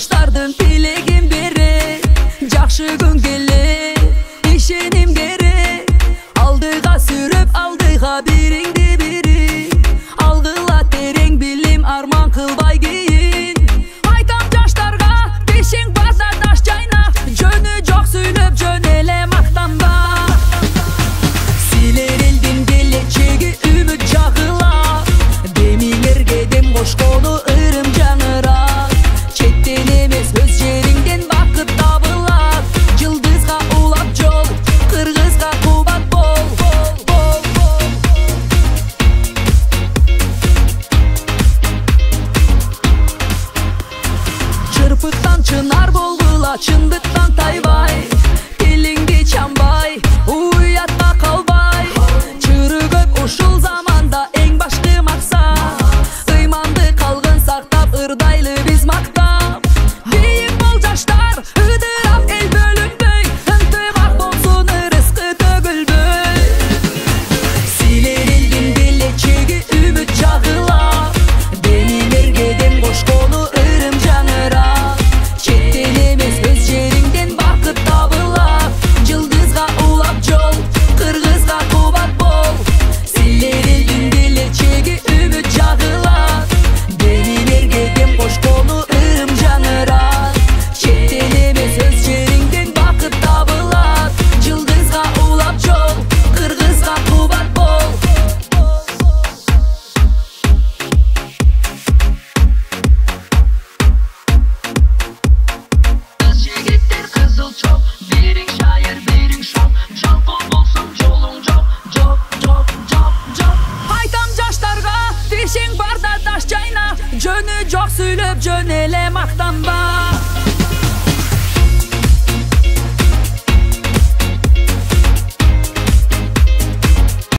жаштардын тилегин бери, жакшы күн келе ишеним керек. Алдыга сүрүп алдыга бириңди бири, алгыла терең билим арман кылбай кийин. Айтам жаштарга бешиң барда таш жайна, жөнү жок сүйлөп жөн эле мактанба. Силер элдин келечеги үмүт жагыла, демиңерге дем кошкону ырым жаңыра. Четтен эмес өз жериңден бакыт табылат, жылдызга улап жол, кыргызга кубат бол. Чырпыктан чынар болгула, чындыктан тайбай, тилиңди чамбай, уятка калбай. Чырыгып ушул заманда эң башкы максат, ыйманды калгын сактап, ырдайлы биз мактап. Бийик бол жаштар, ыдырап эл бөлүнбөй, ынтымак болсун ырыскы төгүлбөй. Силер элдин келечеги үмүт жагыла, демиңерге дем кошкону ырым жаңыра. Четтен эмес өз жериңден бакыт табылат, жылдызга улап жол, кыргызга кубат бол. Силер элдин келечеги үмүт жагыла, демиңерге дем кошкону ырым жаңыра. Четтен эмес өз жериңден бакыт табылат, жылдызга улап жол, кыргызга кубат бол. Kız yigitler kızıl çok, biring şair biring şok, жалпы болsun жолуң жок, жок, жок, жок, жок. Айтам жаштарга бешиң барда таш жайна, жөнү жок сүйлөп жөн эле мактанба.